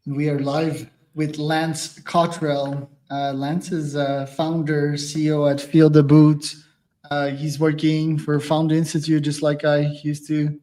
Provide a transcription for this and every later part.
We are live with Lance Cottrell. Lance is founder, CEO at Field the Boot. He's working for Founder Institute, just like I used to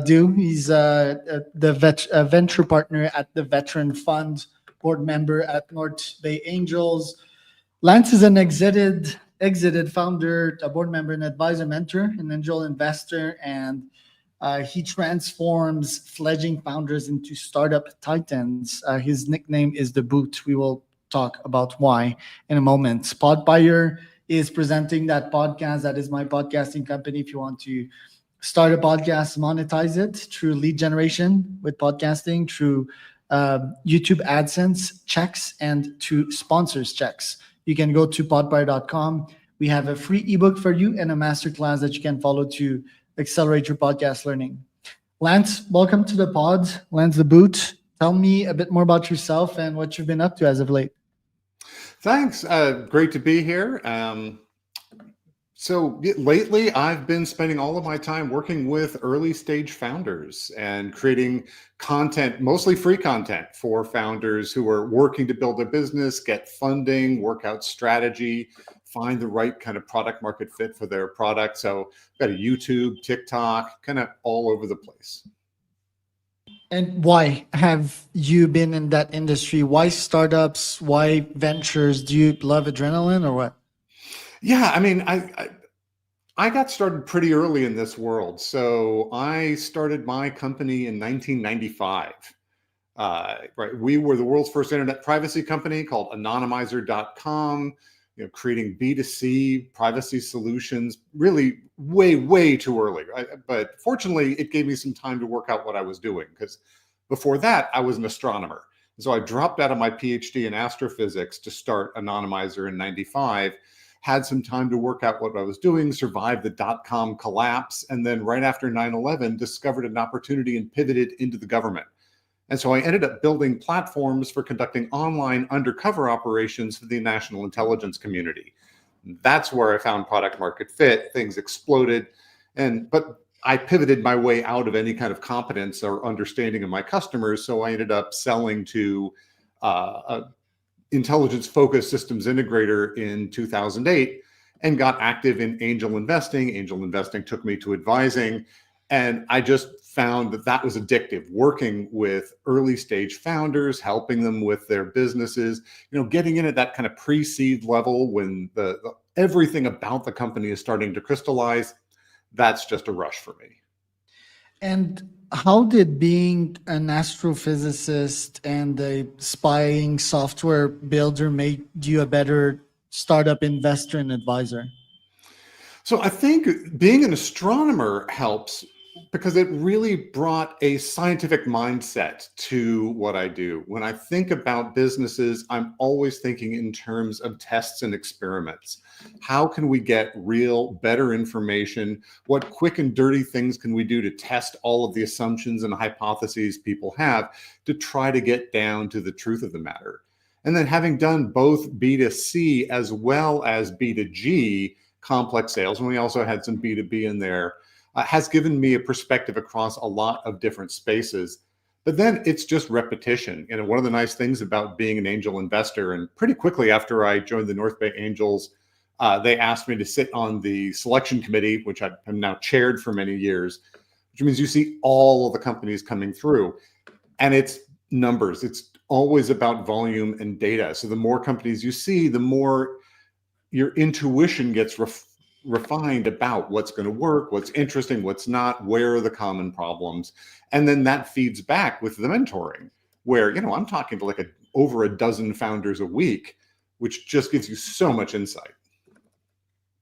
do. He's the venture partner at the Veteran Fund, board member at North Bay Angels. Lance is an exited founder, a board member, an advisor, mentor, an angel investor, and he transforms fledgling founders into startup titans. His nickname is the Boot. We will talk about why in a moment. Podbuyer is presenting that podcast. That is my podcasting company. If you want to start a podcast, monetize it through lead generation with podcasting, through YouTube AdSense checks, and to sponsors checks, you can go to podbuyer.com. We have a free ebook for you and a masterclass that you can follow to accelerate your podcast learning. Lance, welcome to the pod. Lance the Boot. Tell me a bit more about yourself and what you've been up to as of late. Thanks. Great to be here. So lately, I've been spending all of my time working with early stage founders and creating content, mostly free content for founders who are working to build a business, get funding, work out strategy, find the right kind of product market fit for their product. So I've got a YouTube, TikTok, kind of all over the place. And why have you been in that industry? Why startups? Why ventures? Do you love adrenaline or what? Yeah, I mean, I got started pretty early in this world. So I started my company in 1995. Right, we were the world's first internet privacy company called anonymizer.com, creating B2C privacy solutions, really way too early. Right? But fortunately, it gave me some time to work out what I was doing, because before that, I was an astronomer. So I dropped out of my PhD in astrophysics to start Anonymizer in 95, had some time to work out what I was doing, survived the dot-com collapse, and then right after 9/11, discovered an opportunity and pivoted into the government. And so I ended up building platforms for conducting online undercover operations for the national intelligence community. That's where I found product market fit. Things exploded. But I pivoted my way out of any kind of competence or understanding of my customers. So I ended up selling to a intelligence-focused systems integrator in 2008 and got active in angel investing. Angel investing took me to advising. And I just found that that was addictive, working with early stage founders, helping them with their businesses, getting in at that kind of pre-seed level when everything about the company is starting to crystallize. That's just a rush for me. And how did being an astrophysicist and a spying software builder make you a better startup investor and advisor? So I think being an astronomer helps because it really brought a scientific mindset to what I do. When I think about businesses, I'm always thinking in terms of tests and experiments. How can we get real, better information? What quick and dirty things can we do to test all of the assumptions and hypotheses people have to try to get down to the truth of the matter? And then having done both B2C as well as B2G complex sales, and we also had some B2B in there, has given me a perspective across a lot of different spaces. But then it's just repetition. One of the nice things about being an angel investor, and pretty quickly after I joined the North Bay Angels, they asked me to sit on the selection committee, which I am now chaired for many years, which means you see all of the companies coming through. And it's numbers. It's always about volume and data. So the more companies you see, the more your intuition gets refined about what's going to work, what's interesting, what's not, where are the common problems. And then that feeds back with the mentoring, where, I'm talking to over a dozen founders a week, which just gives you so much insight.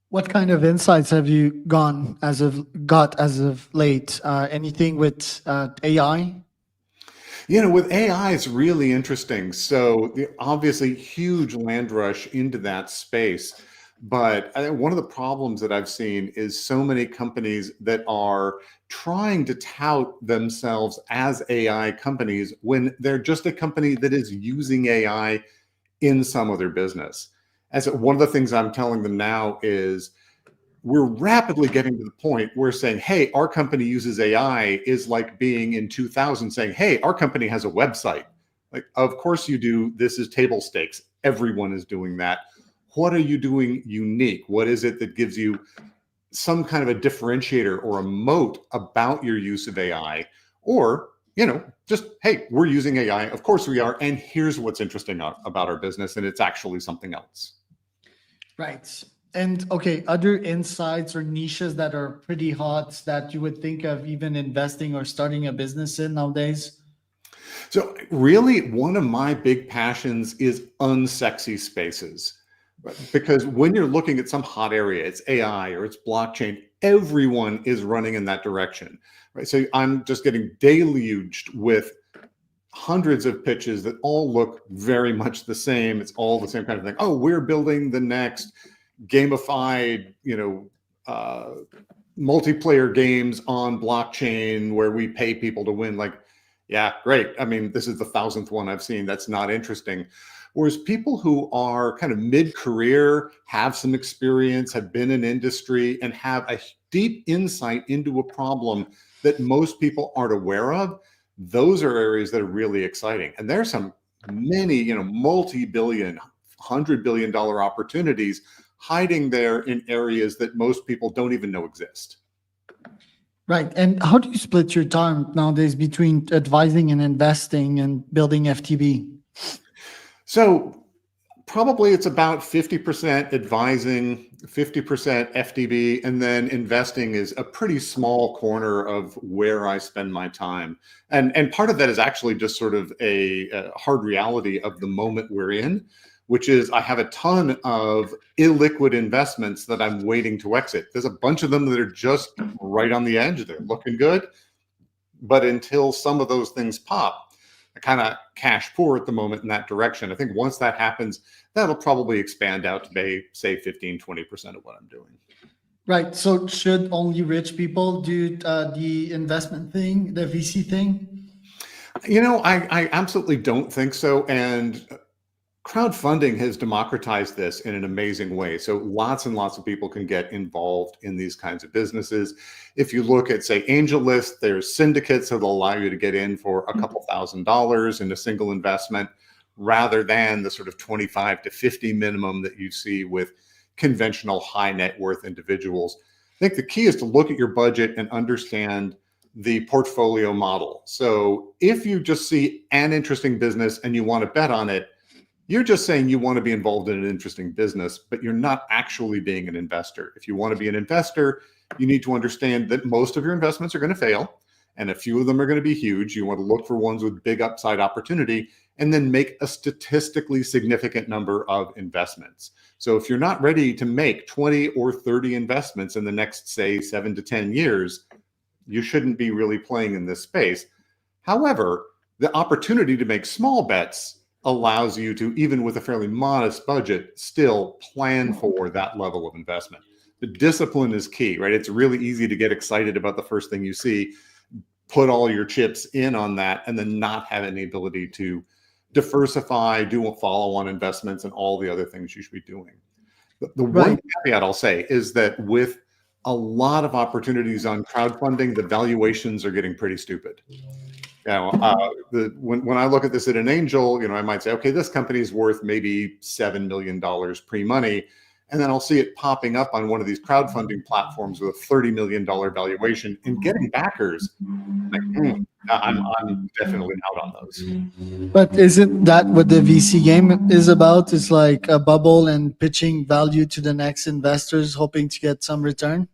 What kind of insights have you got as of late? Anything with AI? With AI, it's really interesting. So obviously huge land rush into that space. But I think one of the problems that I've seen is so many companies that are trying to tout themselves as AI companies when they're just a company that is using AI in some of their business. And so one of the things I'm telling them now is we're rapidly getting to the point where saying, hey, our company uses AI is like being in 2000 saying, hey, our company has a website. Like, of course you do. This is table stakes. Everyone is doing that. What are you doing unique? What is it that gives you some kind of a differentiator or a moat about your use of AI? Or, just, hey, we're using AI. Of course we are. And here's what's interesting about our business. And it's actually something else. Right. And okay, other insights or niches that are pretty hot that you would think of even investing or starting a business in nowadays? So, really, one of my big passions is unsexy spaces. Right? Because when you're looking at some hot area, it's AI or it's blockchain, everyone is running in that direction. Right. So, I'm just getting deluged with hundreds of pitches that all look very much the same. It's all the same kind of thing. Oh, we're building the next gamified, uh, multiplayer games on blockchain where we pay people to win. Like, yeah, great. I mean, this is the 1,000th one I've seen. That's not interesting. Whereas people who are kind of mid-career, have some experience, have been in industry, and have a deep insight into a problem that most people aren't aware of, those are areas that are really exciting. And there's some many, multi-billion, $100 billion opportunities hiding there in areas that most people don't even know exist. Right. And how do you split your time nowadays between advising and investing and building FTB? So probably it's about 50% advising, 50% FTB, and then investing is a pretty small corner of where I spend my time. And part of that is actually just sort of a hard reality of the moment we're in, which is I have a ton of illiquid investments that I'm waiting to exit. There's a bunch of them that are just right on the edge. They're looking good. But until some of those things pop, I kind of cash poor at the moment in that direction. I think once that happens, that'll probably expand out to be, say, 15, 20% of what I'm doing. Right. So should only rich people do the investment thing, the VC thing? I absolutely don't think so. And crowdfunding has democratized this in an amazing way. So lots and lots of people can get involved in these kinds of businesses. If you look at, say, AngelList, there's syndicates that will allow you to get in for a couple $1,000s in a single investment, rather than the sort of 25 to 50 minimum that you see with conventional high net worth individuals. I think the key is to look at your budget and understand the portfolio model. So if you just see an interesting business and you want to bet on it, you're just saying you want to be involved in an interesting business, but you're not actually being an investor. If you want to be an investor, you need to understand that most of your investments are going to fail, and a few of them are going to be huge. You want to look for ones with big upside opportunity, and then make a statistically significant number of investments. So if you're not ready to make 20 or 30 investments in the next, say, 7 to 10 years, you shouldn't be really playing in this space. However, the opportunity to make small bets allows you to, even with a fairly modest budget, still plan for that level of investment. The discipline is key, right? It's really easy to get excited about the first thing you see, put all your chips in on that, and then not have any ability to diversify, do follow-on investments, and all the other things you should be doing. The one caveat I'll say is that with a lot of opportunities on crowdfunding, the valuations are getting pretty stupid. When I look at this at an angel, I might say, okay, this company is worth maybe $7 million pre-money. And then I'll see it popping up on one of these crowdfunding platforms with a $30 million valuation and getting backers. Like, I'm definitely out on those. But isn't that what the VC game is about? It's like a bubble and pitching value to the next investors, hoping to get some return.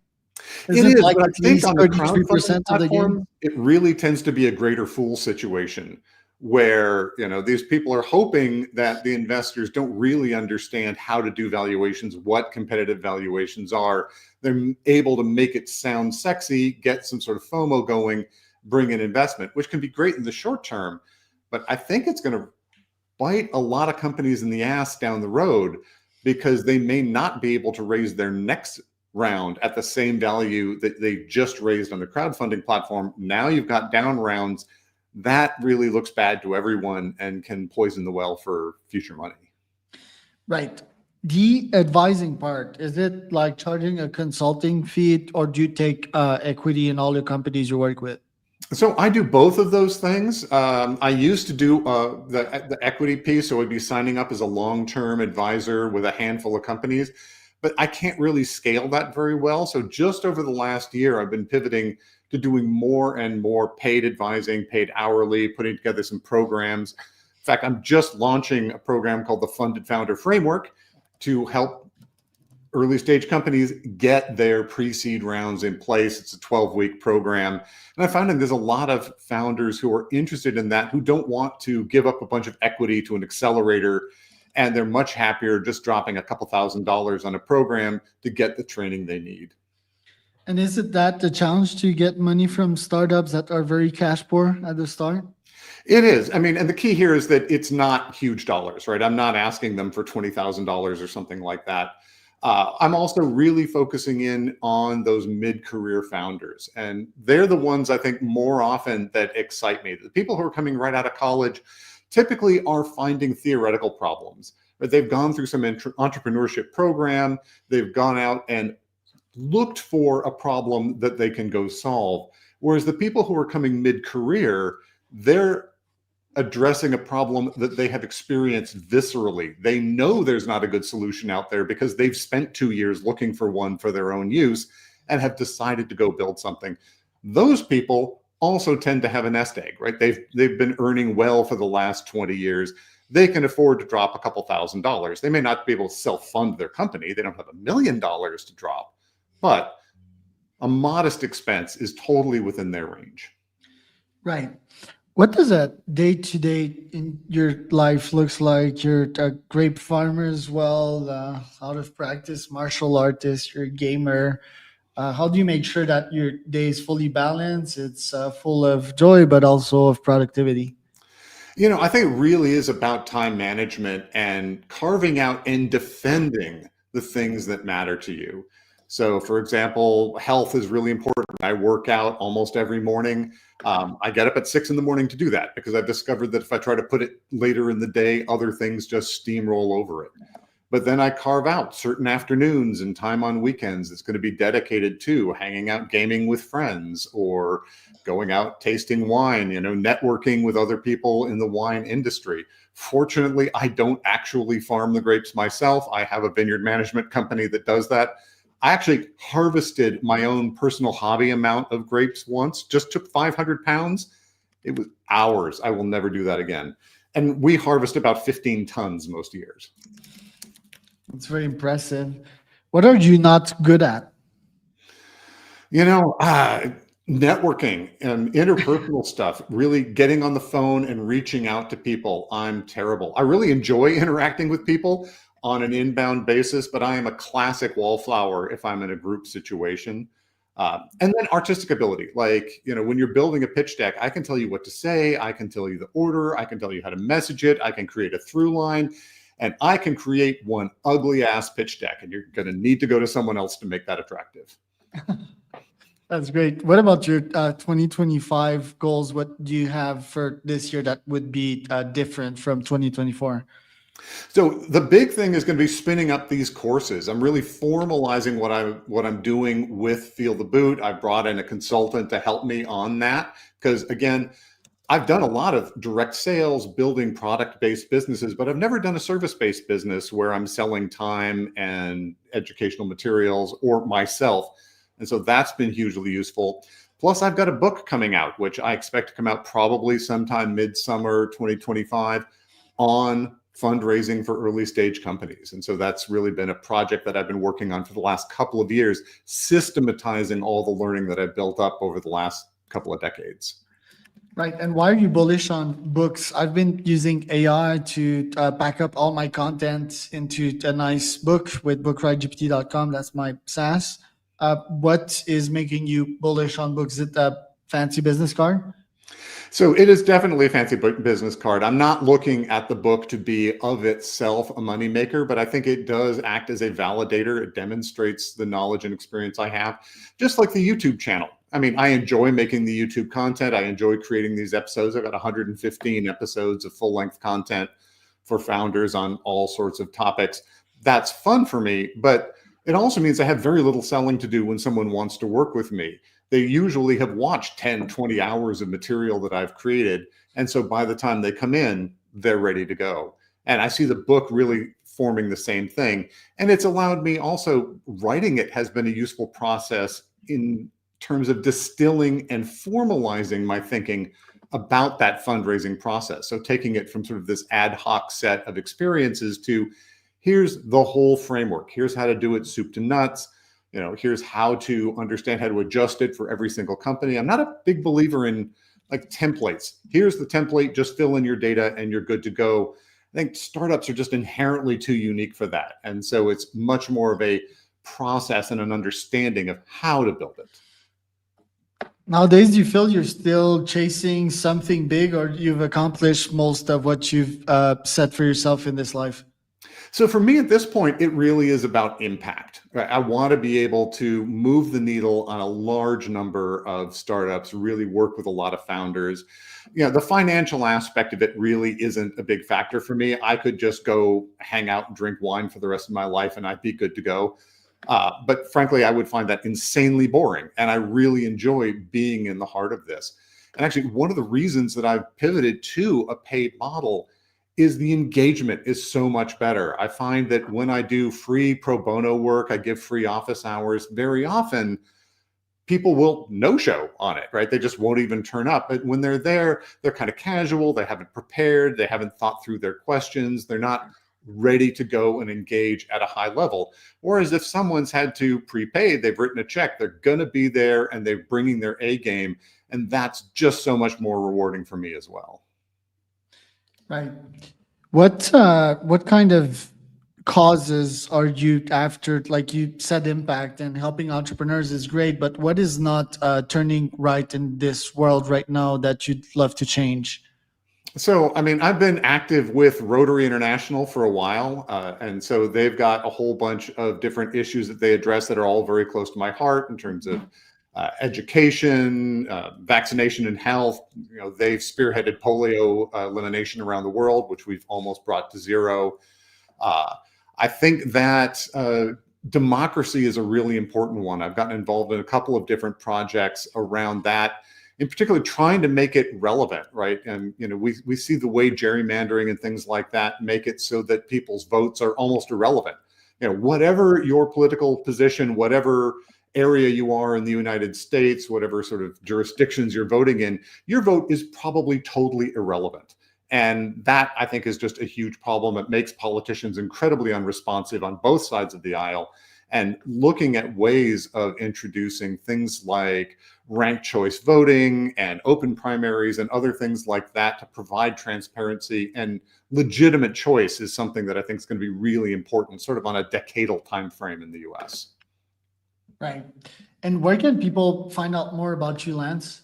It Isn't is, like but I at think least on the crowdfunding 33% of the game? platform, it really tends to be a greater fool situation where, these people are hoping that the investors don't really understand how to do valuations, what competitive valuations are. They're able to make it sound sexy, get some sort of FOMO going, bring in investment, which can be great in the short term. But I think it's going to bite a lot of companies in the ass down the road, because they may not be able to raise their next round at the same value that they just raised on the crowdfunding platform. Now you've got down rounds. That really looks bad to everyone and can poison the well for future money. Right. The advising part, is it like charging a consulting fee, or do you take equity in all the companies you work with? So I do both of those things. I used to do the equity piece, so I'd be signing up as a long-term advisor with a handful of companies, but I can't really scale that very well. So just over the last year, I've been pivoting to doing more and more paid advising, paid hourly, putting together some programs. In fact, I'm just launching a program called the Funded Founder Framework to help early stage companies get their pre-seed rounds in place. It's a 12-week program. And I found that there's a lot of founders who are interested in that, who don't want to give up a bunch of equity to an accelerator. And they're much happier just dropping a couple $1,000s on a program to get the training they need. And is it that the challenge to get money from startups that are very cash poor at the start? It is. I mean, and the key here is that it's not huge dollars, right? I'm not asking them for $20,000 or something like that. I'm also really focusing in on those mid-career founders, and they're the ones I think more often that excite me. The people who are coming right out of college typically are finding theoretical problems, but they've gone through some entrepreneurship program, they've gone out and looked for a problem that they can go solve. Whereas the people who are coming mid-career, they're addressing a problem that they have experienced viscerally. They know there's not a good solution out there because they've spent 2 years looking for one for their own use and have decided to go build something. Those people also tend to have a nest egg, right? They've been earning well for the last 20 years. They can afford to drop a couple $1,000s. They may not be able to self-fund their company. They don't have $1 million to drop, but a modest expense is totally within their range. Right. What does a day-to-day in your life looks like? You're a grape farmer as well, out of practice martial artist, you're a gamer. How do you make sure that your day is fully balanced? It's full of joy, but also of productivity. You know, I think it really is about time management and carving out and defending the things that matter to you. So, for example, health is really important. I work out almost every morning. I get up at 6 in the morning to do that because I've discovered that if I try to put it later in the day, other things just steamroll over it. But then I carve out certain afternoons and time on weekends that's going to be dedicated to hanging out, gaming with friends, or going out tasting wine, you know, networking with other people in the wine industry. Fortunately, I don't actually farm the grapes myself. I have a vineyard management company that does that. I actually harvested my own personal hobby amount of grapes once, just took 500 pounds. It was hours. I will never do that again. And we harvest about 15 tons most years. It's very impressive. What are you not good at? You know, networking and interpersonal stuff, really getting on the phone and reaching out to people. I'm terrible. I really enjoy interacting with people on an inbound basis, but I am a classic wallflower if I'm in a group situation. And then artistic ability, like, you know, when you're building a pitch deck, I can tell you what to say. I can tell you the order. I can tell you how to message it. I can create a through line, and I can create one ugly ass pitch deck, and you're going to need to go to someone else to make that attractive. That's great. What about your 2025 goals? What do you have for this year that would be different from 2024? So the big thing is going to be spinning up these courses. I'm really formalizing what I'm doing with Feel the Boot. I brought in a consultant to help me on that because, again, I've done a lot of direct sales, building product-based businesses, but I've never done a service-based business where I'm selling time and educational materials or myself. And so that's been hugely useful. Plus, I've got a book coming out, which I expect to come out probably sometime midsummer 2025 on fundraising for early stage companies. And so that's really been a project that I've been working on for the last couple of years, systematizing all the learning that I've built up over the last couple of decades. Right. And why are you bullish on books? I've been using AI to back up all my content into a nice book with bookwritegpt.com. That's my SaaS. What is making you bullish on books? Is it a fancy business card? So it is definitely a fancy business card. I'm not looking at the book to be of itself a moneymaker, but I think it does act as a validator. It demonstrates the knowledge and experience I have, just like the YouTube channel. I mean, I enjoy making the YouTube content. I enjoy creating these episodes. I've got 115 episodes of full-length content for founders on all sorts of topics. That's fun for me, but it also means I have very little selling to do when someone wants to work with me. they usually have watched 10, 20 hours of material that I've created. And so by the time they come in, they're ready to go. And I see the book really forming the same thing. And it's allowed me also, writing it has been a useful process in terms of distilling and formalizing my thinking about that fundraising process. So taking it from sort of this ad hoc set of experiences to here's the whole framework. Here's how to do it soup to nuts. Here's how to understand how to adjust it for every single company. I'm not a big believer in like templates. Here's the template, just fill in your data and you're good to go. I think startups are just inherently too unique for that. And so it's much more of a process and an understanding of how to build it. Nowadays, do you feel you're still chasing something big, or you've accomplished most of what you've set for yourself in this life? So for me at this point, it really is about impact. Right? I want to be able to move the needle on a large number of startups, really work with a lot of founders. The financial aspect of it really isn't a big factor for me. I could just go hang out and drink wine for the rest of my life and I'd be good to go. But frankly, I would find that insanely boring. And I really enjoy being in the heart of this. And actually, one of the reasons that I've pivoted to a paid model is the engagement is so much better. I find that when I do free pro bono work, I give free office hours, very often people will no-show on it, right? They just won't even turn up. But when they're there, they're kind of casual, they haven't prepared, they haven't thought through their questions, they're not ready to go and engage at a high level. Whereas if someone's had to prepay, they've written a check, they're going to be there and they're bringing their A game. And that's just so much more rewarding for me as well. Right. What kind of causes are you after? Like you said, impact and helping entrepreneurs is great, but what is not turning right in this world right now that you'd love to change? So, I mean, I've been active with Rotary International for a while. And so they've got a whole bunch of different issues that they address that are all very close to my heart in terms of education, vaccination and health. They've spearheaded polio elimination around the world, which we've almost brought to zero. I think that democracy is a really important one. I've gotten involved in a couple of different projects around that, in particular trying to make it relevant, right? And we see the way gerrymandering and things like that make it so that people's votes are almost irrelevant. Whatever your political position, whatever area you are in the United States, whatever sort of jurisdictions you're voting in, your vote is probably totally irrelevant. And that, I think, is just a huge problem. It makes politicians incredibly unresponsive on both sides of the aisle. And looking at ways of introducing things like ranked choice voting and open primaries and other things like that to provide transparency and legitimate choice is something that I think is going to be really important, sort of on a decadal time frame in the US. Right. And where can people find out more about you, Lance?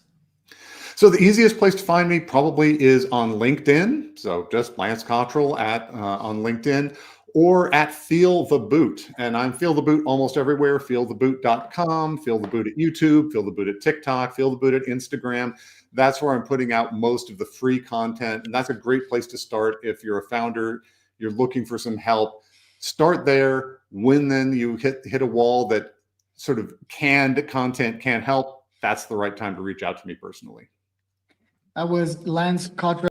So the easiest place to find me probably is on LinkedIn. So just Lance Cottrell on LinkedIn, or at Feel the Boot. And I'm Feel the Boot almost everywhere. feeltheboot.com, Feel the Boot at YouTube, Feel the Boot at TikTok, Feel the Boot at Instagram. That's where I'm putting out most of the free content. And that's a great place to start if you're a founder, you're looking for some help. Start there. When then you hit a wall that sort of canned content can't help, that's the right time to reach out to me personally. That was Lance Cottrell.